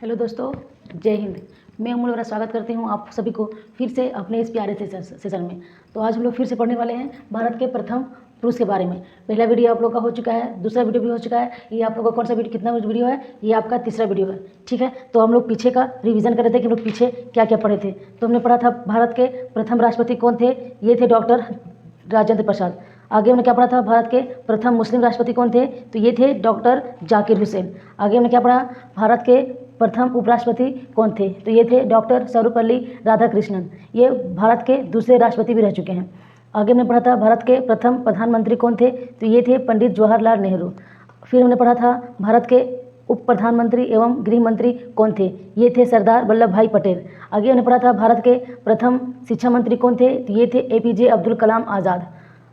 Hello दोस्तों, जय हिंद। मैं उमड़ मेरा स्वागत करती हूँ आप सभी को फिर से अपने इस प्यारे सेशन में। तो आज हम लोग फिर से पढ़ने वाले हैं भारत के प्रथम पुरुष के बारे में। पहला वीडियो आप लोग का हो चुका है, दूसरा वीडियो भी हो चुका है। ये आप लोग का कौन सा वीडियो, कितना वीडियो है, ये आपका तीसरा वीडियो है। ठीक है, तो हम लोग पीछे का रिविजन कर रहे थे कि हम लोग पीछे क्या क्या पढ़े थे। तो हमने पढ़ा था भारत के प्रथम राष्ट्रपति कौन थे, ये थे डॉक्टर राजेंद्र प्रसाद। आगे हमने क्या पढ़ा था, भारत के प्रथम मुस्लिम राष्ट्रपति कौन थे, तो ये थे डॉक्टर जाकिर हुसैन। आगे हमने क्या पढ़ा, भारत के प्रथम उपराष्ट्रपति कौन थे, तो ये थे डॉक्टर सर्वपल्ली राधाकृष्णन। ये भारत के दूसरे राष्ट्रपति भी रह चुके हैं। आगे हमने पढ़ा था भारत के प्रथम प्रधानमंत्री कौन थे, तो ये थे पंडित जवाहरलाल नेहरू। फिर हमने पढ़ा था भारत के उप प्रधानमंत्री एवं गृह मंत्री कौन थे, ये थे सरदार वल्लभ भाई पटेल। आगे हमने पढ़ा था भारत के प्रथम शिक्षा मंत्री कौन थे, तो ये थे एपीजे अब्दुल कलाम आज़ाद।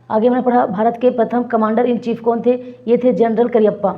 आगे हमने पढ़ा भारत के प्रथम कमांडर इन चीफ कौन थे, ये थे जनरल करियप्पा।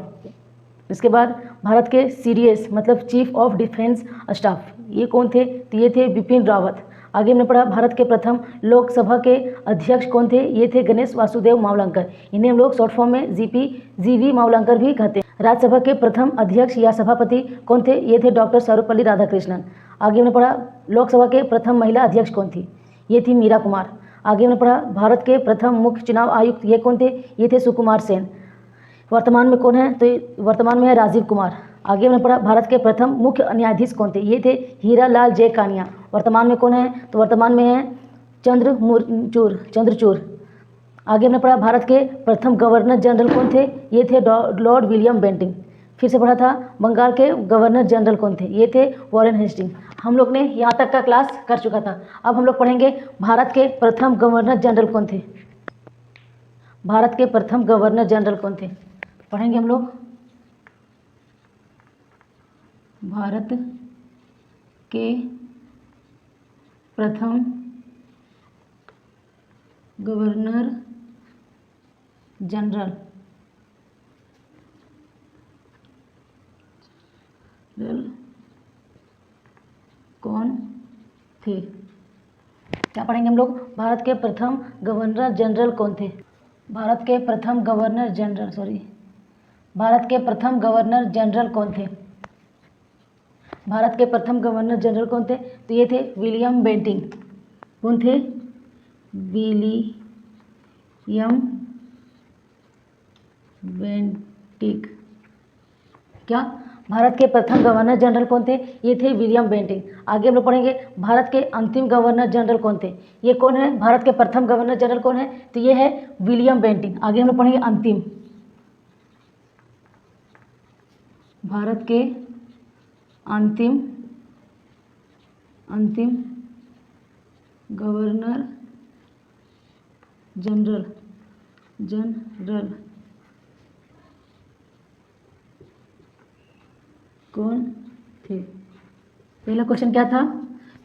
इसके बाद भारत के सीडीएस मतलब चीफ ऑफ डिफेंस स्टाफ ये कौन थे, तो ये थे बिपिन रावत। आगे हमने पढ़ा भारत के प्रथम लोकसभा के अध्यक्ष कौन थे, ये थे गणेश वासुदेव मावलंकर। इन्हें हम लोग शॉर्ट फॉर्म में जीवी मावलंकर भी कहते हैं। राज्यसभा के प्रथम अध्यक्ष या सभापति कौन थे, ये थे डॉक्टर सर्वपल्ली राधाकृष्णन। आगे हमने पढ़ा लोकसभा के प्रथम महिला अध्यक्ष कौन थी, ये थी मीरा कुमार। आगे हमने पढ़ा भारत के प्रथम मुख्य चुनाव आयुक्त ये कौन थे, ये थे सुकुमार सेन। वर्तमान में कौन है, तो वर्तमान में है राजीव कुमार। आगे हमने पढ़ा भारत के प्रथम मुख्य न्यायाधीश कौन थे, ये थे हीरा लाल जे कानिया। वर्तमान में कौन है, तो वर्तमान में है चंद्रचूड़। आगे हमने पढ़ा भारत के प्रथम गवर्नर जनरल कौन थे, ये थे लॉर्ड विलियम बेंटिंग। फिर से पढ़ा था बंगाल के गवर्नर जनरल कौन थे, ये थे वॉरेन हेस्टिंग। हम लोग ने यहाँ तक का क्लास कर चुका था। अब हम लोग पढ़ेंगे भारत के प्रथम गवर्नर जनरल कौन थे। भारत के प्रथम गवर्नर जनरल कौन थे, पढ़ेंगे हम लोग। भारत के प्रथम गवर्नर जनरल कौन थे, क्या पढ़ेंगे हम लोग, भारत के प्रथम गवर्नर जनरल कौन थे। भारत के प्रथम गवर्नर जनरल कौन थे। भारत के प्रथम गवर्नर जनरल कौन थे, तो ये थे विलियम बेंटिंग। कौन थे, विलियम बेंटिंग। क्या, भारत के प्रथम गवर्नर जनरल कौन थे, ये थे विलियम बेंटिंग। आगे हम लोग पढ़ेंगे भारत के अंतिम गवर्नर जनरल कौन थे, ये कौन है, भारत के प्रथम गवर्नर जनरल कौन है, तो ये है विलियम बेंटिंग। आगे हम लोग पढ़ेंगे अंतिम, भारत के अंतिम गवर्नर जनरल कौन थे। पहला क्वेश्चन क्या था,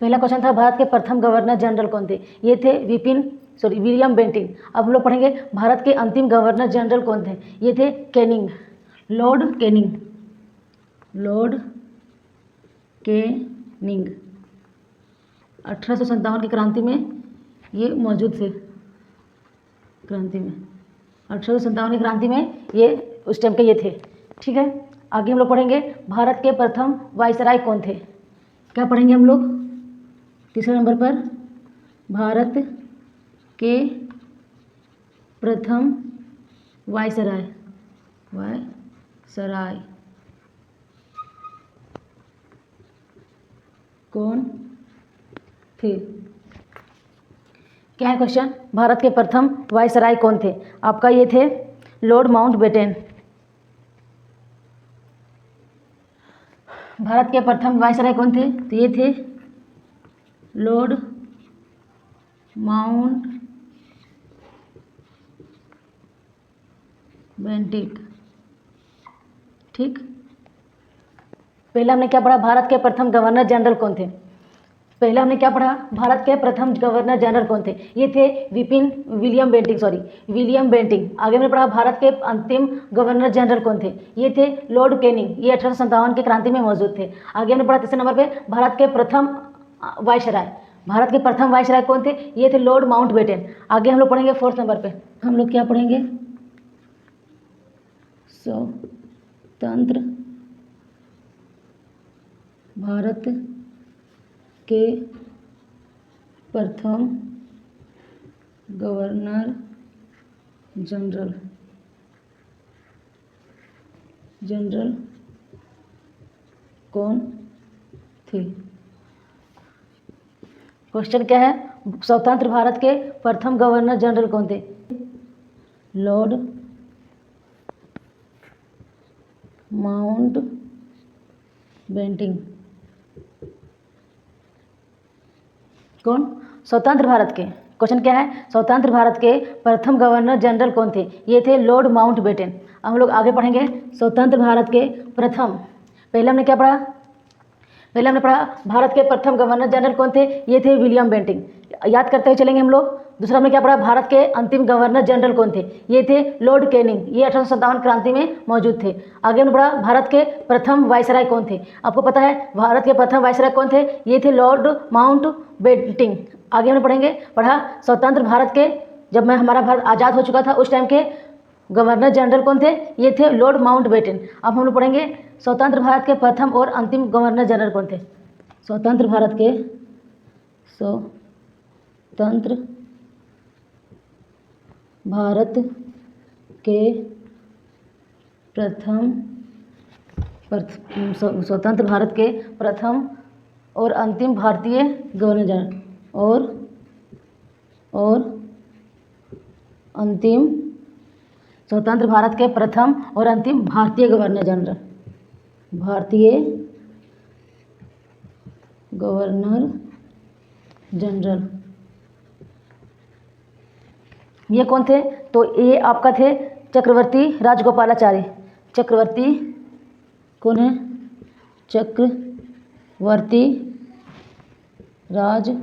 पहला क्वेश्चन था भारत के प्रथम गवर्नर जनरल कौन थे, ये थे विलियम बेंटिंग। अब हम लोग पढ़ेंगे भारत के अंतिम गवर्नर जनरल कौन थे, ये थे लॉर्ड कैनिंग। 1857 की क्रांति में ये मौजूद थे। 1857 की क्रांति में ये उस टाइम के ये थे। ठीक है, आगे हम लोग पढ़ेंगे भारत के प्रथम वायसराय कौन थे। क्या पढ़ेंगे हम लोग, तीसरे नंबर पर भारत के प्रथम वायसराय कौन थे। क्या है क्वेश्चन, भारत के प्रथम वायसराय कौन थे, आपका ये थे लॉर्ड माउंटबेटन। भारत के प्रथम वायसराय कौन थे, तो ये थे लॉर्ड माउंटबेटन। ठीक, पहला हमने क्या पढ़ा, भारत के प्रथम गवर्नर जनरल कौन थे। पहला हमने क्या पढ़ा, भारत के प्रथम गवर्नर जनरल कौन थे, ये थे विलियम बेंटिंग। आगे हमने पढ़ा भारत के अंतिम गवर्नर जनरल कौन थे, ये थे लॉर्ड कैनिंग। ये 1857 की क्रांति में मौजूद थे। आगे हमने पढ़ा तीसरे नंबर पे भारत के प्रथम वायसराय कौन थे, ये थे लॉर्ड माउंटबेटन। आगे हम लोग पढ़ेंगे फोर्थ नंबर पे, हम लोग क्या पढ़ेंगे, स्वतंत्र भारत के प्रथम गवर्नर जनरल कौन थे? क्वेश्चन क्या है? स्वतंत्र भारत के प्रथम गवर्नर जनरल कौन थे? Lord Mountbatten. कौन? स्वतंत्र भारत के, क्वेश्चन क्या है? स्वतंत्र भारत के प्रथम गवर्नर जनरल कौन थे? ये थे लॉर्ड माउंटबेटन। अब हम लोग आगे पढ़ेंगे स्वतंत्र भारत के प्रथम। पहले हमने क्या पढ़ा? पहले हमने पढ़ा भारत के प्रथम गवर्नर जनरल कौन थे? ये थे विलियम बेंटिंग। याद करते हुए चलेंगे हम लोग। दूसरा हमने क्या पढ़ा? भारत के अंतिम गवर्नर जनरल कौन थे? ये थे लॉर्ड कैनिंग। ये 1857 क्रांति में मौजूद थे। आगे हमने पढ़ा भारत के प्रथम वायसराय कौन थे? आपको पता है भारत के प्रथम वायसराय कौन थे? ये थे लॉर्ड माउंटबेटन। आगे हमने पढ़ा स्वतंत्र भारत के, जब मैं हमारा भारत आज़ाद हो चुका था उस टाइम के गवर्नर जनरल कौन थे? ये थे लॉर्ड माउंटबेटन। अब हम लोग पढ़ेंगे स्वतंत्र भारत के प्रथम और अंतिम गवर्नर जनरल कौन थे? स्वतंत्र भारत के स्वतंत्र भारत के प्रथम और अंतिम भारतीय गवर्नर जनरल स्वतंत्र भारत के प्रथम और अंतिम भारतीय गवर्नर जनरल ये कौन थे? तो ये आपका थे चक्रवर्ती राजगोपालाचारी। चक्रवर्ती कौन है? चक्रवर्ती राजगोपालाचारी।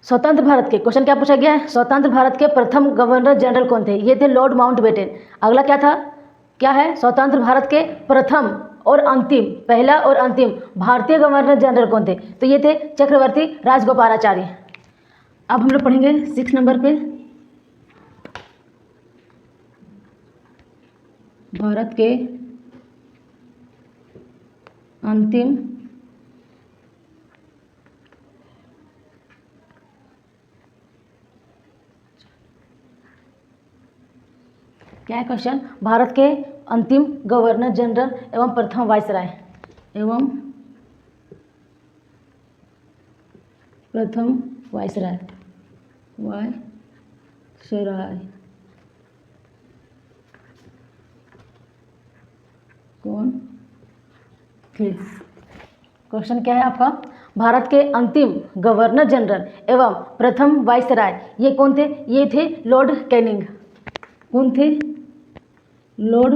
स्वतंत्र भारत के, क्वेश्चन क्या पूछा गया है? स्वतंत्र भारत के प्रथम गवर्नर जनरल कौन थे? ये थे लॉर्ड माउंटबेटन। अगला क्या था? क्या है? स्वतंत्र भारत के प्रथम और अंतिम, पहला और अंतिम भारतीय गवर्नर जनरल कौन थे? तो ये थे चक्रवर्ती राजगोपालाचारी। अब हम लोग पढ़ेंगे 6 नंबर पे भारत के अंतिम क्या है क्वेश्चन? भारत के अंतिम गवर्नर जनरल एवं प्रथम वायसराय कौन थे? क्वेश्चन क्या है आपका? भारत के अंतिम गवर्नर जनरल एवं प्रथम वायसराय ये कौन थे? ये थे लॉर्ड कैनिंग। कौन थे? Lord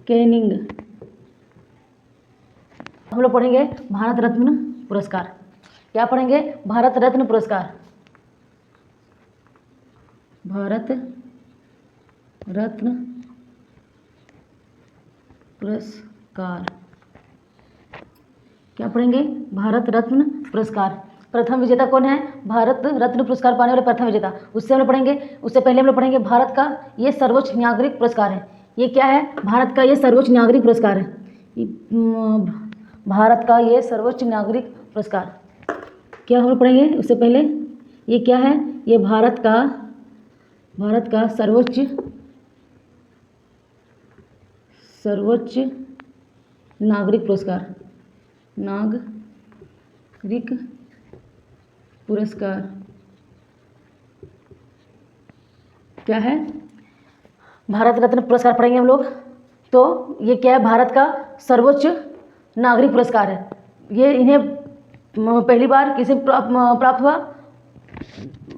Canning. हम लोग पढ़ेंगे भारत रत्न पुरस्कार। क्या पढ़ेंगे? भारत रत्न पुरस्कार। भारत रत्न पुरस्कार क्या पढ़ेंगे? भारत रत्न पुरस्कार। प्रथम विजेता कौन है? भारत रत्न पुरस्कार पाने वाले प्रथम विजेता, उससे हम लोग पढ़ेंगे। उससे पहले हम लोग पढ़ेंगे भारत का ये सर्वोच्च नागरिक पुरस्कार है। ये क्या है? भारत का ये सर्वोच्च नागरिक पुरस्कार है। भारत का ये सर्वोच्च नागरिक पुरस्कार क्या हम लोग पढ़ेंगे? उससे पहले ये क्या है? ये भारत का सर्वोच्च नागरिक पुरस्कार क्या है? भारत रत्न पुरस्कार पढ़ेंगे हम लोग। तो ये क्या है? भारत का सर्वोच्च नागरिक पुरस्कार है। ये इन्हें पहली बार किसे प्राप्त हुआ?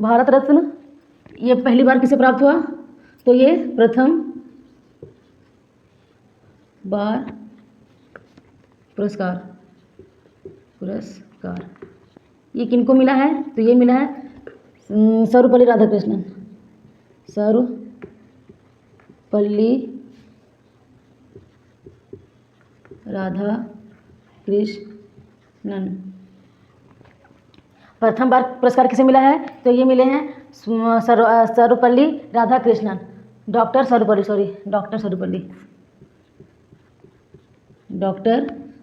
भारत रत्न ये पहली बार किसे प्राप्त हुआ? तो ये प्रथम बार पुरस्कार ये किनको मिला है? तो ये मिला है सर्वपल्ली राधाकृष्णन। सर्वपल्ली राधाकृष्णन। प्रथम बार पुरस्कार किसे मिला है? तो ये मिले हैं सर्वपल्ली राधाकृष्णन, डॉक्टर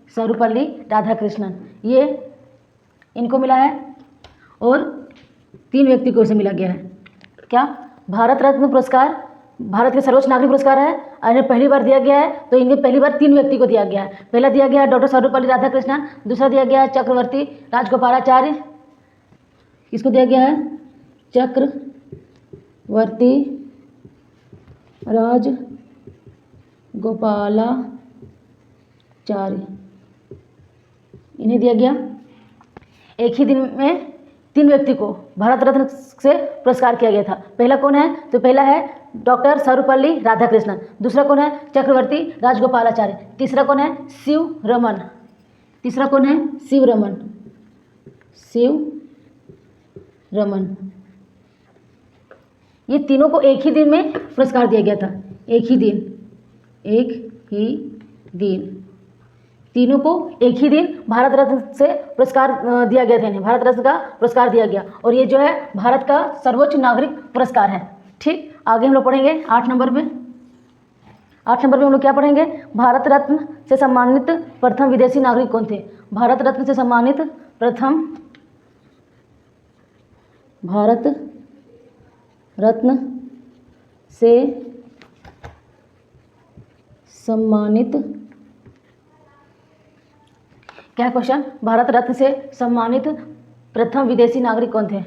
सर्वपल्ली राधाकृष्णन, ये इनको मिला है। और 3 व्यक्ति को इसे मिला गया है। क्या? भारत रत्न पुरस्कार भारत के सर्वोच्च नागरिक पुरस्कार है और इन्हें पहली बार दिया गया है। तो इन्हें पहली बार 3 व्यक्ति को दिया गया है। पहला दिया गया है डॉक्टर सर्वपल्ली राधाकृष्णन, दूसरा दिया गया है चक्रवर्ती राजगोपालाचार्य, किसको दिया गया है? चक्रवर्ती राजगोपालाचार्य, इन्हें दिया गया। एक ही दिन में 3 व्यक्ति को भारत रत्न से पुरस्कार किया गया था। पहला कौन है? तो पहला है डॉक्टर सर्वपल्ली राधाकृष्णन, दूसरा कौन है? चक्रवर्ती राजगोपालाचार्य, तीसरा कौन है? शिवरमन, शिवरमन। ये तीनों को एक ही दिन में पुरस्कार दिया गया था। एक ही दिन तीनों को एक ही दिन भारत रत्न से पुरस्कार दिया गया था। इन्हें भारत रत्न का पुरस्कार दिया गया और ये जो है भारत का सर्वोच्च नागरिक पुरस्कार है। ठीक, आगे हम लोग पढ़ेंगे 8 नंबर में। 8 नंबर में हम लोग क्या पढ़ेंगे? भारत रत्न से सम्मानित प्रथम विदेशी नागरिक कौन थे? भारत रत्न से सम्मानित प्रथम भारत रत्न से सम्मानित, क्या क्वेश्चन? भारत रत्न से सम्मानित प्रथम विदेशी नागरिक कौन थे?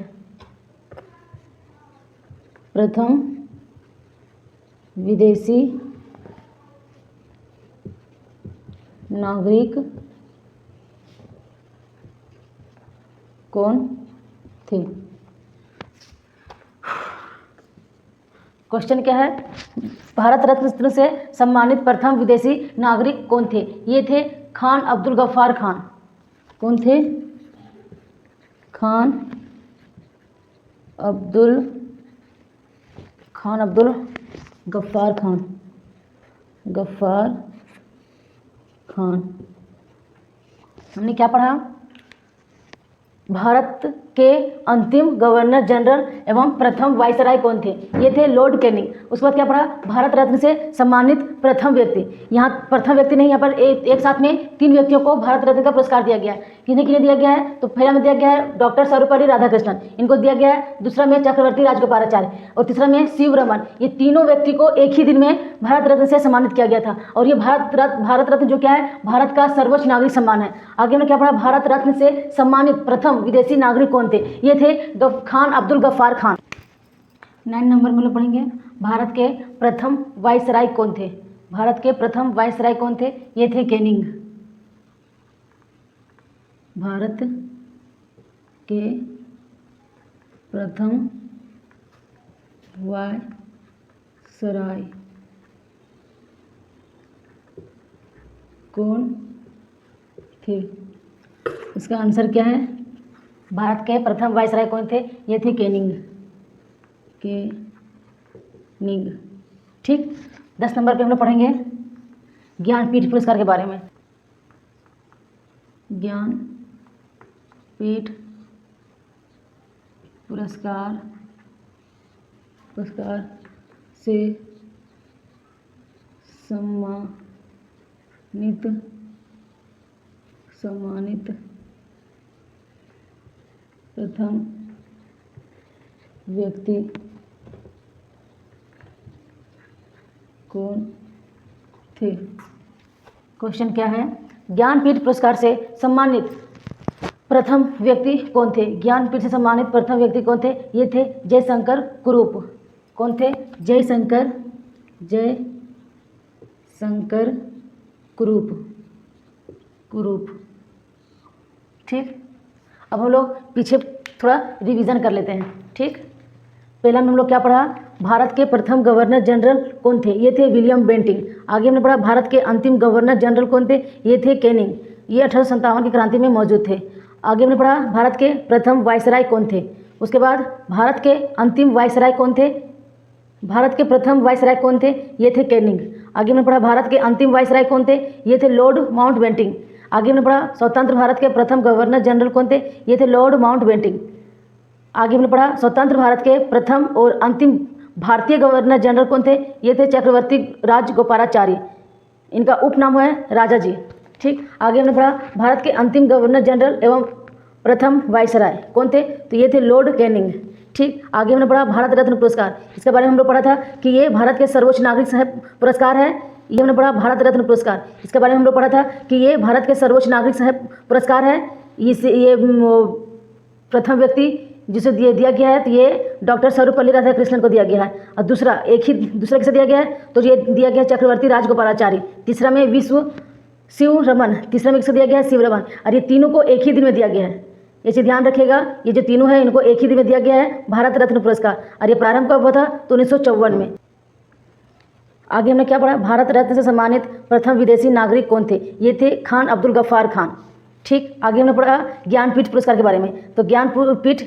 प्रथम विदेशी नागरिक कौन थे? क्वेश्चन क्या है? भारत रत्न से सम्मानित प्रथम विदेशी नागरिक कौन थे? ये थे खान अब्दुल गफ्फार खान। कौन थे? खान अब्दुल गफ्फार खान। हमने क्या पढ़ा? भारत के अंतिम गवर्नर जनरल एवं प्रथम वाइसराय कौन थे? ये थे लॉर्ड कैनिंग। उसके बाद क्या पढ़ा? भारत रत्न से सम्मानित प्रथम व्यक्ति। यहाँ प्रथम व्यक्ति नहीं, यहाँ पर एक साथ में 3 व्यक्तियों को भारत रत्न का पुरस्कार दिया गया है। किन्हें किन्हें दिया गया है? तो पहला में दिया गया है डॉक्टर सर्वपल्ली राधाकृष्णन, इनको दिया गया है। दूसरा में चक्रवर्ती राजगोपालाचार्य और तीसरा में शिवरमन। ये तीनों व्यक्ति को एक ही दिन में भारत रत्न से सम्मानित किया गया था। और ये भारत रत्न जो क्या है? भारत का सर्वोच्च नागरिक सम्मान है। आगे हमने क्या पढ़ा? भारत रत्न से सम्मानित प्रथम विदेशी नागरिक कौन थे? ये थे खान अब्दुल गफ्फार खान। 9 नंबर में लोग पढ़ेंगे भारत के प्रथम वाइसराय कौन थे? भारत के प्रथम वाइसराय कौन थे? ये थे कैनिंग। भारत के प्रथम वाइसराय कौन थे? इसका आंसर क्या है? भारत के प्रथम वाइसराय कौन थे? ये थे कैनिंग। ठीक, 10 नंबर पे हम लोग पढ़ेंगे ज्ञानपीठ पुरस्कार के बारे में। ज्ञानपीठ पुरस्कार से सम्मानित प्रथम व्यक्ति कौन थे? क्वेश्चन क्या है? ज्ञानपीठ पुरस्कार से सम्मानित प्रथम व्यक्ति कौन थे? ज्ञानपीठ से सम्मानित प्रथम व्यक्ति कौन थे? ये थे जयशंकर कुरूप। कौन थे? जयशंकर कुरूप। ठीक, अब हम लोग पीछे थोड़ा रिवीजन कर लेते हैं। ठीक, पहला में हम लोग क्या पढ़ा? भारत के प्रथम गवर्नर जनरल कौन थे? ये थे विलियम बेंटिंग। आगे हमने पढ़ा भारत के अंतिम गवर्नर जनरल कौन थे? ये थे कैनिंग। ये 1857 की क्रांति में मौजूद थे। आगे हमने पढ़ा भारत के प्रथम वाइसराय कौन थे। उसके बाद भारत के अंतिम वाइसराय कौन थे? भारत के प्रथम वाइसराय कौन थे? ये थे कैनिंग। आगे हमने पढ़ा भारत के अंतिम वाइसराय कौन थे? ये थे लॉर्ड माउंटबेटन। आगे हमने पढ़ा स्वतंत्र भारत के प्रथम गवर्नर जनरल कौन थे, ये थे लॉर्ड माउंटबेटन। आगे हमने पढ़ा स्वतंत्र भारत के प्रथम और अंतिम भारतीय गवर्नर जनरल कौन थे, ये थे चक्रवर्ती राजगोपालाचारी, इनका उपनाम है राजा जी। ठीक, आगे हमने पढ़ा भारत के अंतिम गवर्नर जनरल एवं प्रथम वायसराय कौन थे, तो ये थे लॉर्ड कैनिंग। ठीक, आगे हमने पढ़ा भारत रत्न पुरस्कार, इसके बारे में हम लोग पढ़ा था कि ये भारत के सर्वोच्च नागरिक पुरस्कार है। ये हमने पढ़ा भारत रत्न पुरस्कार, इसके बारे में हम लोग पढ़ा था कि ये भारत के सर्वोच्च नागरिक पुरस्कार है। ये प्रथम व्यक्ति जिसे दिया गया है तो ये डॉक्टर सर्वपल्ली राधाकृष्णन को दिया गया है। और दूसरा किसे दिया गया है, तो ये दिया गया है चक्रवर्ती राजगोपालाचारी। तीसरा में शिव रमन, तीसरा में किसे दिया गया है, शिव रमन। और ये तीनों को एक ही दिन में दिया गया है, इसे ध्यान रखिएगा, ये जो तीनों हैं इनको एक ही दिन में दिया गया है भारत रत्न पुरस्कार। और ये प्रारंभ कब हुआ था, तो 1954 में। आगे हमने क्या पढ़ा, भारत रत्न से सम्मानित प्रथम विदेशी नागरिक कौन थे, ये थे खान अब्दुल गफ्फार खान। ठीक, आगे हमने पढ़ा ज्ञानपीठ पुरस्कार के बारे में, तो ज्ञानपीठ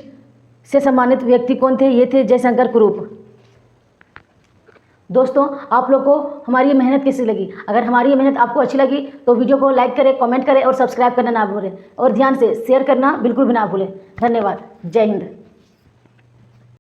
से सम्मानित व्यक्ति कौन थे, ये थे जयशंकर कुरूप। दोस्तों, आप लोग को हमारी ये मेहनत कैसी लगी? अगर हमारी ये मेहनत आपको अच्छी लगी तो वीडियो को लाइक करें, कमेंट करें और सब्सक्राइब करना ना भूलें, और ध्यान से शेयर करना बिल्कुल भी ना भूलें। धन्यवाद। जय हिंद।